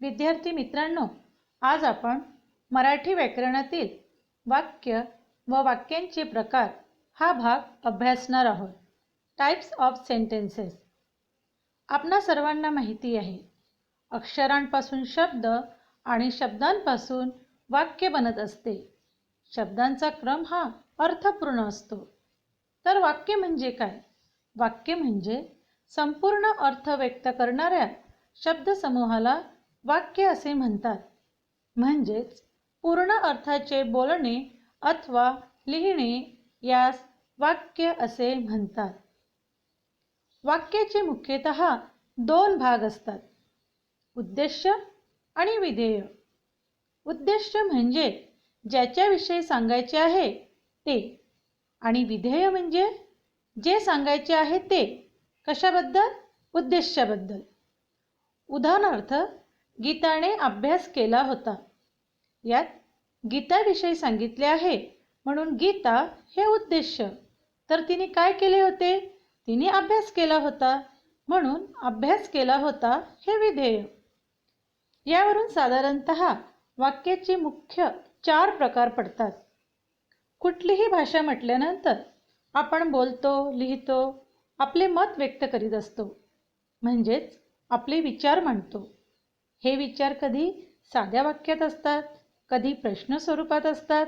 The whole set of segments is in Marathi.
विद्यार्थी मित्रांनो, आज आपण मराठी व्याकरणातील वाक्य व वाक्यांचे प्रकार हा भाग अभ्यासणार आहोत. Types of sentences. आपणा सर्वांना माहिती आहे, अक्षरांपासून शब्द आणि शब्दांपासून वाक्य बनत असते. शब्दांचा क्रम हा अर्थपूर्ण असतो. तर वाक्य म्हणजे काय? वाक्य म्हणजे संपूर्ण अर्थ व्यक्त करणाऱ्या शब्दसमूहाला वाक्य असे म्हणतात. म्हणजेच पूर्ण अर्थाचे बोलणे अथवा लिहिणे यास वाक्य असे म्हणतात. वाक्याचे मुख्यतः दोन भाग असतात, उद्देश्य आणि विधेय. उद्देश्य म्हणजे ज्याच्याविषयी सांगायचे आहे ते, आणि विधेय म्हणजे जे सांगायचे आहे ते. कशाबद्दल? उद्देशाबद्दल. उदाहरणार्थ, गीताने अभ्यास केला होता. यात गीताविषयी सांगितले आहे म्हणून गीता हे उद्देश्य. तर तिने काय केले होते? तिने अभ्यास केला होता म्हणून अभ्यास केला होता हे विधेय. यावरून साधारणतः वाक्याचे मुख्य 4 प्रकार पडतात. कुठलीही भाषा म्हटल्यानंतर आपण बोलतो, लिहितो, आपले मत व्यक्त करीत असतो, म्हणजेच आपले विचार मांडतो. हे विचार कधी साध्या वाक्यात असतात, कधी प्रश्न स्वरूपात असतात,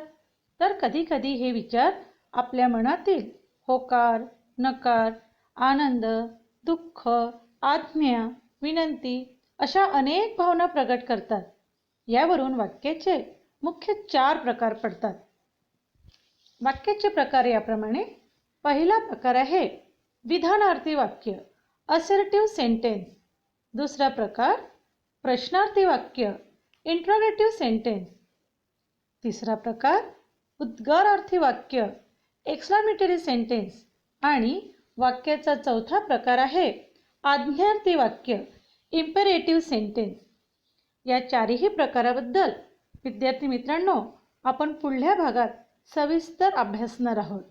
तर कधी कधी हे विचार आपल्या मनातील होकार, नकार, आनंद, दुःख, आज्ञा, विनंती अशा अनेक भावना प्रगट करतात. यावरून वाक्याचे मुख्य 4 प्रकार पडतात. वाक्याचे प्रकार याप्रमाणे. पहिला प्रकार आहे विधानार्थी वाक्य, असर्टिव्ह सेंटेन्स. दुसरा प्रकार प्रश्नार्थी वाक्य, इंट्रोगेटिव्ह सेंटेन्स. तिसरा प्रकार उद्गारार्थी वाक्य, एक्सक्लामेटरी सेंटेन्स. आणि वाक्याचा चौथा प्रकार आहे आज्ञार्थी वाक्य, इम्पेरेटिव्ह सेंटेन्स. या 4ही प्रकाराबद्दल विद्यार्थी मित्रांनो आपण पुढल्या भागात सविस्तर अभ्यासणार आहोत.